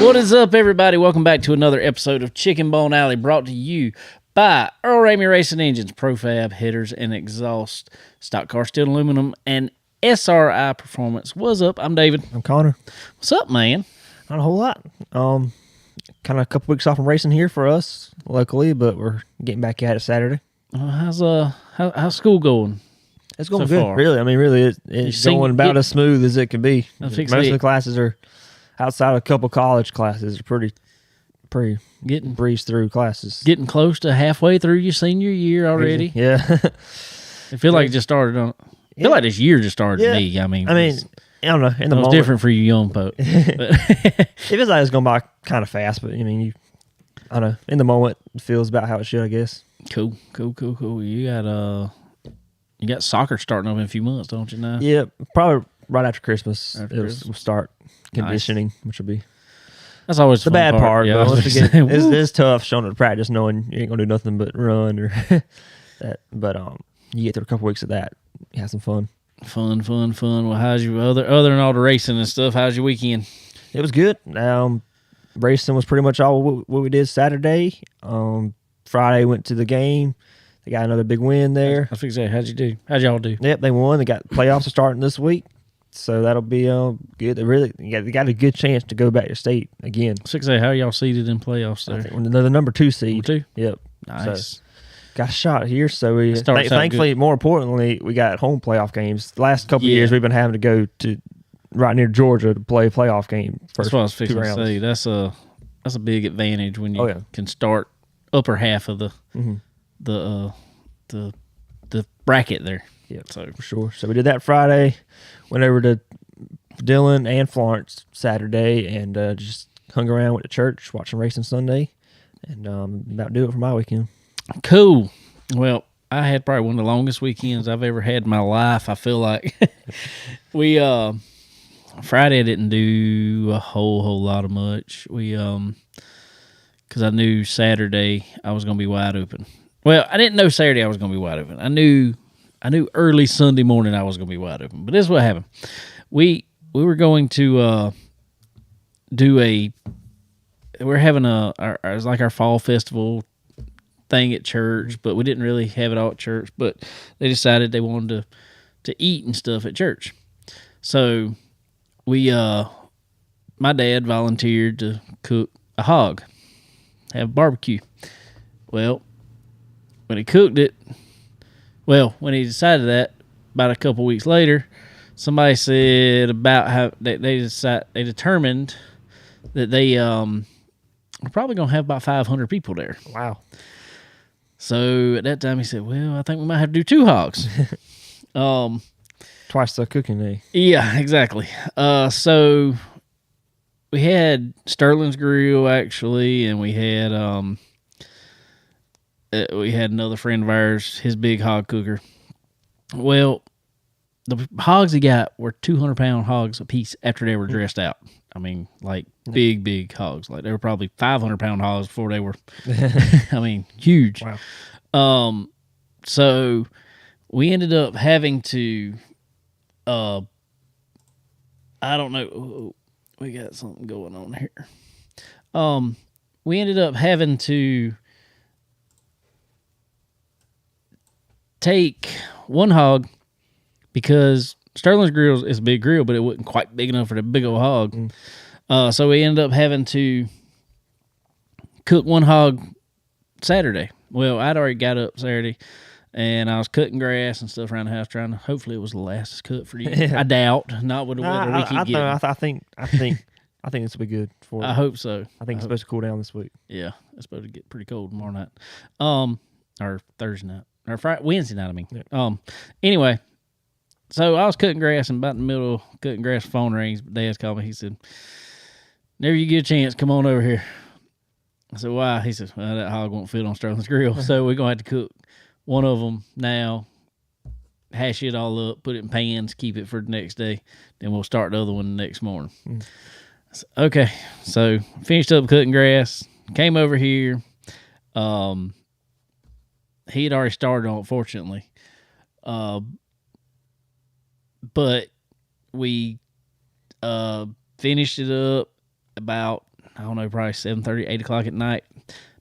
What is up, everybody? Welcome back to another episode of Chicken Bone Alley, brought to you by Earl Ramey Racing Engines, Profab headers and exhaust, stock car steel and aluminum, and SRI Performance. What's up? I'm David. I'm Connor. What's up, man? Not a whole lot. Kind of a couple weeks off from racing here for us locally, but we're getting back at it Saturday. How's school going? It's going So good, far? really. I mean, really, it's going about as smooth as it can be. Most of the classes are outside of a couple college classes are pretty Getting breeze through classes. getting close to halfway through your senior year already. Yeah. I feel like it just started on. I feel like this year just started to me. I mean, I don't know. In the it was moment, different for you young folks. But it feels like it's going by kind of fast, but I mean, I don't know. In the moment, it feels about how it should, I guess. Cool. You got soccer starting up in a few months, don't you now? Yeah, probably right after Christmas. Christmas. We'll start conditioning, which will be That's always the fun bad part. Yeah, But I was once gonna again, say, it's tough showing up to practice knowing you ain't gonna do nothing but run or that. But you get through a couple weeks of that, you have some fun. Fun. Well, how's your other than all the racing and stuff? How's your weekend? It was good. Racing was pretty much all what we did Saturday. Friday went to the game. They got another big win there. I was fixing to say, how'd you do? How'd y'all do? Yep, they won. They got playoffs are starting this week, so that'll be good. They got a good chance to go back to state again. I was fixing to say, how y'all seeded in playoffs I there? think we're the number 2 seed. Number 2? Yep. Nice. So, got a shot here, so we Starts out thankfully, more importantly, we got home playoff games. The last couple of years, we've been having to go to right near Georgia to play a playoff game. That's what I was fixing to say. That's a big advantage when you can start upper half of the bracket there. Yeah, so for sure. So we did that Friday. Went over to Dillon and Florence Saturday, and just hung around with the church, watching racing Sunday, and about do it for my weekend. Cool. Well, I had probably one of the longest weekends I've ever had in my life. I feel like we Friday I didn't do a whole lot of much. We because I knew Saturday I was going to be wide open. Well, I didn't know Saturday I was going to be wide open. I knew early Sunday morning I was going to be wide open. But this is what happened. We were going to we're having it was like our fall festival thing at church, but we didn't really have it all at church. But they decided they wanted to eat and stuff at church. So we my dad volunteered to cook a hog, have barbecue. Well, when he cooked it, when he decided that, about a couple weeks later, somebody said about how they determined that they were probably going to have about 500 people there. Wow. So at that time he said, well, I think we might have to do 2 hogs. Twice the cooking day. Yeah, exactly. So we had Sterling's Grill, actually, and we had another friend of ours, his big hog cooker. Well, the hogs he got were 200-pound hogs a piece after they were dressed out. I mean, like big hogs. Like they were probably 500-pound hogs before they were, I mean, huge. Wow. So we ended up having to, I don't know. We got something going on here. We ended up having to take one hog because Sterling's Grill is a big grill, but it wasn't quite big enough for the big old hog. So we ended up having to cook one hog Saturday. Well, I'd already got up Saturday, and I was cutting grass and stuff around the house, trying to. Hopefully, it was the last cut for you. I doubt, not with the weather we keep getting. I think this will be good for. I hope so. I think it's supposed to cool down this week. Yeah, it's supposed to get pretty cold tomorrow night, or Thursday night, or Wednesday night. I mean, yeah. Anyway. So I was cutting grass, and about in the middle of cutting grass, phone rings. Dad's called me. He said, "Whenever you get a chance, come on over here." I said, "Why?" He said, "Well, that hog won't fit on Sterling's Grill, so we're going to have to cook one of them now, hash it all up, put it in pans, keep it for the next day. Then we'll start the other one the next morning." I said, okay. So finished up cutting grass, came over here. He had already started on it, fortunately. But we finished it up about I don't know, probably 7:30, 8 o'clock at night.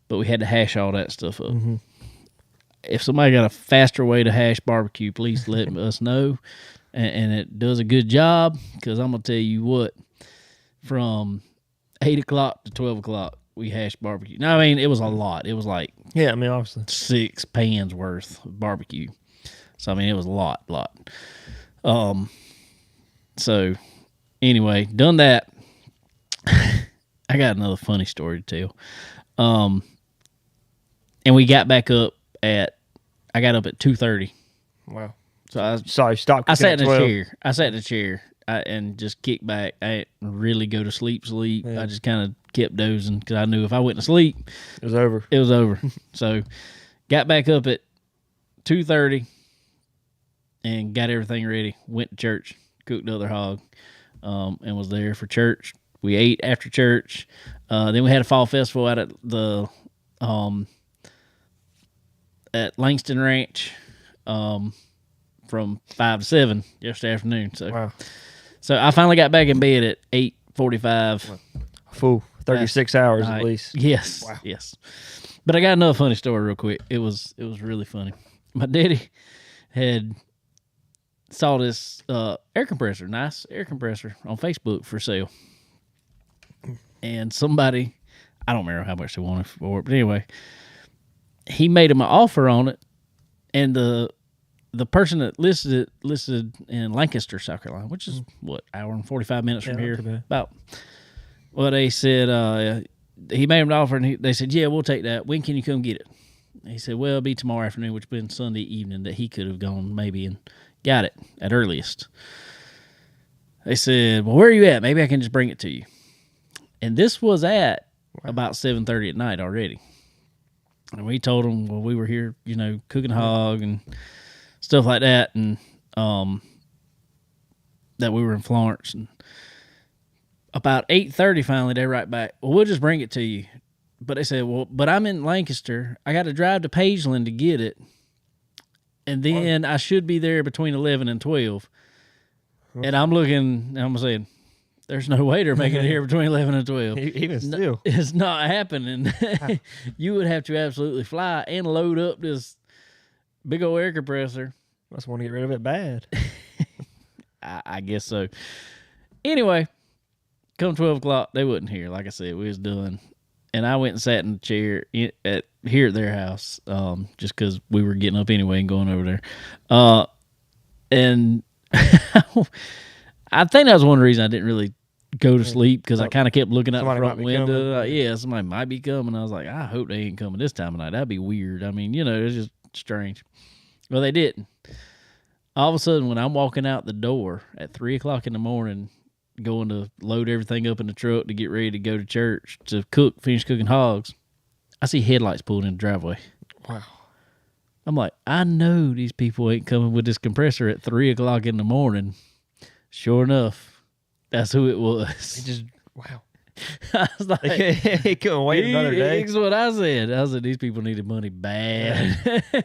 But we had to hash all that stuff up. Mm-hmm. If somebody got a faster way to hash barbecue, please let us know. And it does a good job, because I'm going to tell you what, from 8 o'clock to 12 o'clock, we hashed barbecue. No, I mean, it was a lot. It was like Yeah, I mean, obviously. 6 pans worth of barbecue. So, I mean, it was a lot. So, anyway, done that. I got another funny story to tell. And we got back up I got up at 2:30. Wow. So you stopped. I sat in at a 12. chair. I sat in a chair and just kicked back. I didn't really go to sleep. Yeah. I just kind of kept dozing, because I knew if I went to sleep, It was over. it was over. So got back up at 2:30 and got everything ready. Went to church, cooked the other hog, and was there for church. We ate after church. Then we had a fall festival out at the at Langston Ranch from 5 to 7 yesterday afternoon. So Wow. so I finally got back in bed at 8:45. Full 36 hours Night. at least. Yes. Wow. Yes. But I got another funny story real quick. It was really funny. My daddy had saw this nice air compressor on Facebook for sale. And somebody, I don't remember how much they wanted for it, but anyway, he made him an offer on it, and the person that listed in Lancaster, South Carolina, which is what, hour and 45 minutes from Yeah, here, not too bad. about. Well, they said he made him an offer, and they said, "Yeah, we'll take that. When can you come get it?" And he said, "Well, it'll be tomorrow afternoon," which would been Sunday evening, that he could have gone maybe and got it at earliest. They said, "Well, where are you at? Maybe I can just bring it to you." And this was at about 7:30 at night already. And we told them, well, we were here, cooking hog and stuff like that, and that we were in Florence. And about 8:30, finally, they write back, "Well, we'll just bring it to you." But they said, "Well, but I'm in Lancaster. I got to drive to Pageland to get it, and then I should be there between 11 and 12. And I'm looking, and I'm saying, there's no way they're making it here between 11 and 12. Even still. It's not happening. You would have to absolutely fly and load up this big old air compressor. Must want to get rid of it bad. I guess so. Anyway, come 12 o'clock, they wasn't here. Like I said, we was done. And I went and sat in the chair here at their house, just because we were getting up anyway and going over there. And I think that was one reason I didn't really go to sleep, because I kind of kept looking out the front window. Somebody might be coming. I was like, I hope they ain't coming this time of night. That'd be weird. I mean, it's just strange. Well, they didn't. All of a sudden, when I'm walking out the door at 3 o'clock in the morning, going to load everything up in the truck to get ready to go to church to finish cooking hogs, I see headlights pulled in the driveway. Wow. I'm like, I know these people ain't coming with this compressor at 3 o'clock in the morning. Sure enough, that's who it was. Wow. I was like, He couldn't wait another day. That's what I said. I said, these people needed money bad.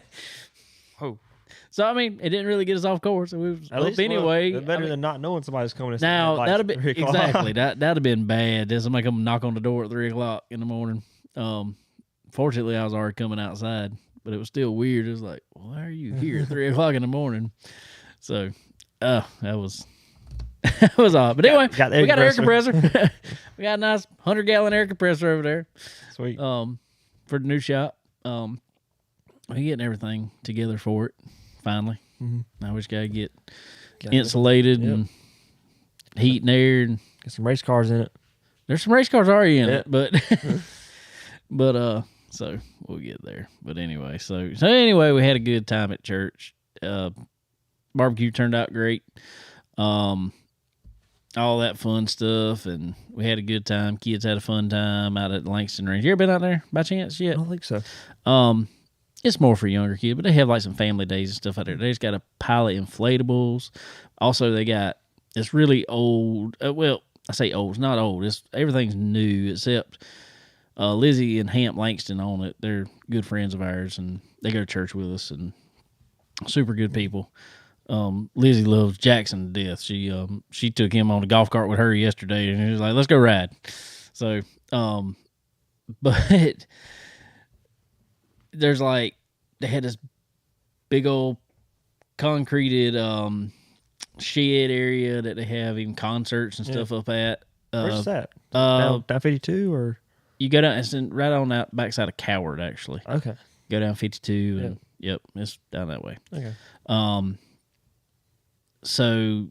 Oh. So, I mean, it didn't really get us off course. We was up anyway. Better than not knowing somebody's coming. Now, that'd be exactly. That'd have been bad. Then somebody come knock on the door at 3 o'clock in the morning. Fortunately, I was already coming outside, but it was still weird. It was like, why are you here at 3 o'clock in the morning? So, that was that was odd. But anyway, we got an air compressor. We got a nice 100-gallon air compressor over there. Sweet. For the new shop. We're getting everything together for it. Finally, now we just gotta get insulated and heat and air, and get some race cars in it. There's some race cars already in it, but so we'll get there. But anyway, so anyway, we had a good time at church. Barbecue turned out great. All that fun stuff, and we had a good time. Kids had a fun time out at Langston Range. You ever been out there by chance yet? I don't think so. It's more for younger kids, but they have like some family days and stuff out there. They just got a pile of inflatables. Also, they got this really old. Well, I say old. It's not old. Everything's new except Lizzie and Hamp Langston own it. They're good friends of ours, and they go to church with us, and super good people. Lizzie loves Jackson to death. She took him on a golf cart with her yesterday, and he was like, "Let's go ride." So But there's like they had this big old concreted shed area that they have even concerts and stuff up at. Where's that? Uh, Down 52 or? You go down. It's right on that backside of Coward, actually. Okay. Go down 52, and yep, it's down that way. Okay. So,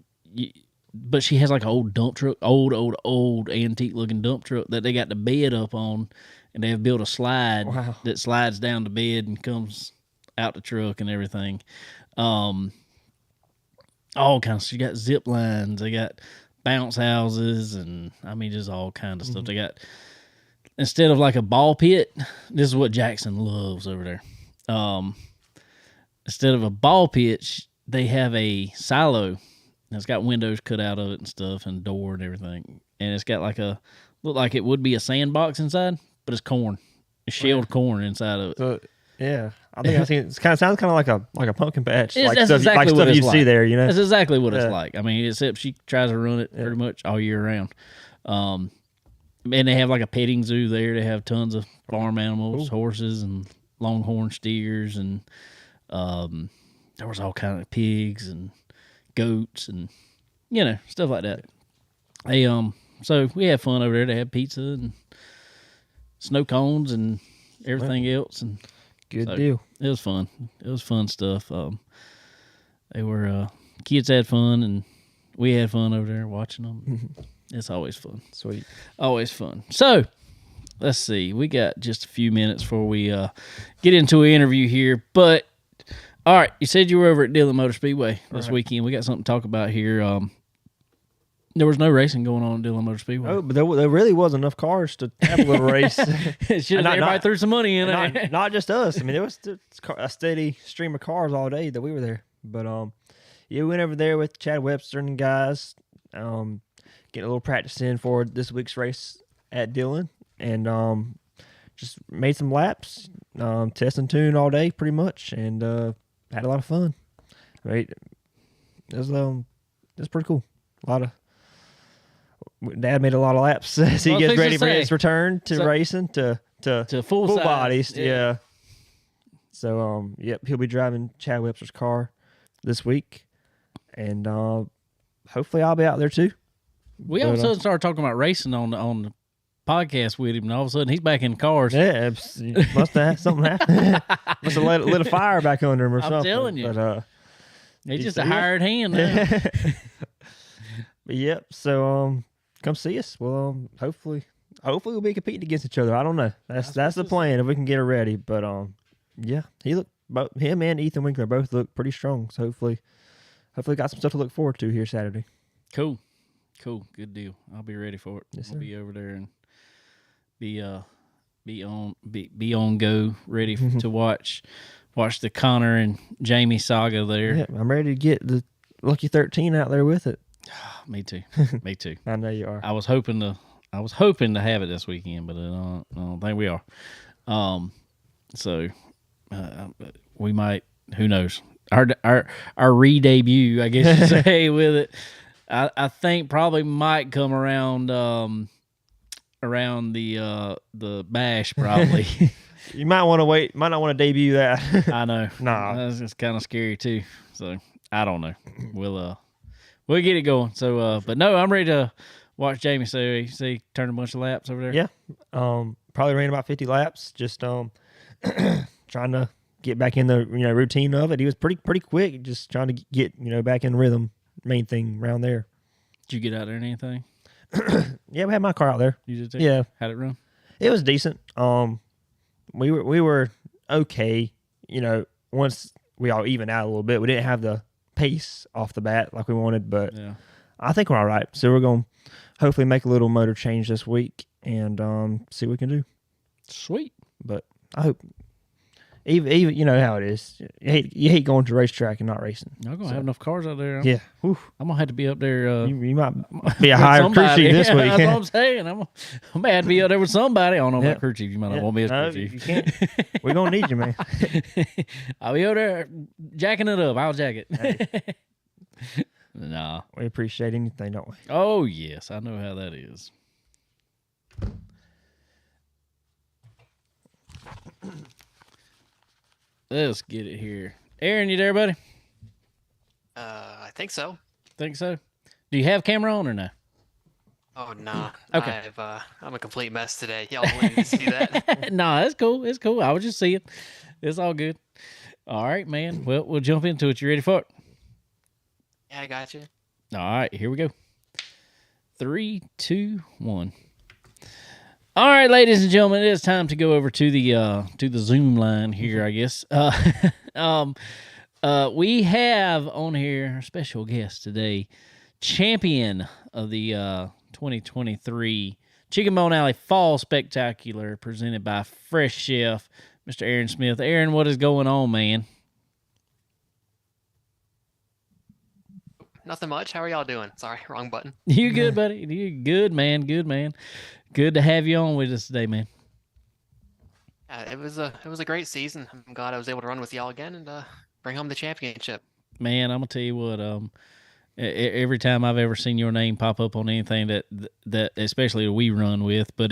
but she has like an old dump truck, old antique looking dump truck that they got the bed up on, and they have built a slide that slides down the bed and comes out the truck and everything. All kinds. She got zip lines. They got bounce houses, and I mean, just all kinds of stuff. They got, instead of like a ball pit, this is what Jackson loves over there. Instead of a ball pit, they have a silo. And it's got windows cut out of it and stuff, and door and everything. And it's got like look like it would be a sandbox inside, but it's corn. It's shelled corn inside of it. So, yeah, I think I've seen it. It sounds kind of like a pumpkin patch, That's stuff, exactly what stuff you it's see like. there. You know, that's exactly what it's like. I mean, except she tries to run it pretty much all year round. And they have like a petting zoo there. They have tons of farm animals, horses and longhorn steers, and there was all kind of pigs and goats and stuff like that. They so we had fun over there. They had pizza and snow cones and everything else, and good deal. It was fun. It was fun stuff. They were kids had fun, and we had fun over there watching them. It's always fun. Sweet. Always fun. So, let's see. We got just a few minutes before we get into an interview here. But, all right, you said you were over at Dillon Motor Speedway this weekend. We got something to talk about here. There was no racing going on at Dillon Motor Speedway. Oh, but there really was enough cars to have a little race. Everybody threw some money in it. Not just us. I mean, there was a steady stream of cars all day that we were there. But, we went over there with Chad Webster and guys, getting a little practice in for this week's race at Dillon, and just made some laps, test and tune all day pretty much, and had a lot of fun. Right, it was pretty cool. Dad made a lot of laps as he gets ready for his return to racing to full bodies. Yeah. So he'll be driving Chad Webster's car this week, and hopefully I'll be out there too. We all of a sudden started talking about racing on the podcast with him, and all of a sudden he's back in cars. Yeah, must have something happened. Must have lit a fire back under him or something. I'm telling you. But, he's just a hired hand now. But yep. So come see us. Well, hopefully we'll be competing against each other. I don't know. That's the plan if we can get it ready. But him and Ethan Winkler both look pretty strong. So hopefully got some stuff to look forward to here Saturday. Cool. Good deal. I'll be ready for it. Yes, I'll be over there and be on go, ready to watch the Connor and Jamie saga there. Yeah, I'm ready to get the Lucky 13 out there with it. Me too. Me too. I know you are. I was hoping to have it this weekend, but I don't think we are. So we might. Who knows? Our re-debut, I guess you say, with it. I think probably might come around the bash probably. You might want to wait. Might not want to debut that. I know. Nah, that's just kind of scary too. So I don't know. We'll get it going. So, but no, I'm ready to watch Jamie. So see, turn a bunch of laps over there. Yeah. Probably ran about 50 laps. Just trying to get back in the routine of it. He was pretty quick. Just trying to get back in rhythm. Main thing around there. Did you get out there and anything? Yeah, we had my car out there. You did too? Yeah. How'd it run? It was decent. We were okay. Once we all evened out a little bit, we didn't have the pace off the bat like we wanted, but yeah. I think we're all right. So we're going to hopefully make a little motor change this week and see what we can do. Sweet. But I hope, even you know how it is. You hate going to racetrack and not racing. I'm going to have enough cars out there. Yeah. I'm going to have to be up there. You might be a higher crew chief this week. That's what I'm saying. I'm going to have to be out there with somebody. I don't know about crew chief. You might not want me as crew chief. You can't. We're going to need you, man. I'll be out there jacking it up. I'll jack it. Hey. Nah. We appreciate anything, don't we? Oh, yes. I know how that is. Let's get it here. Aaron, you there, buddy? I think so. Think so? Do you have camera on or no? Oh nah. Okay. I'm a complete mess today. Y'all don't need to see that. Nah, it's cool. It's cool. I was just seeing. It's all good. All right, man. Well, we'll jump into it. You ready for it? Yeah, I got you. All right, here we go. 3, 2, 1. All right, ladies and gentlemen, it is time to go over to the Zoom line here, I guess. We have on here a special guest today, champion of the 2023 Chicken Bone Alley Fall Spectacular, presented by Fresh Chef, Mr. Aaron Smith. Aaron, what is going on, man? Nothing much. How are y'all doing? Sorry, wrong button. You good, buddy? You good, man? Good, man. Good to have you on with us today, man. It was a great season. I'm glad I was able to run with y'all again and bring home the championship. Man, I'm gonna tell you what. Every time I've ever seen your name pop up on anything that especially we run with, but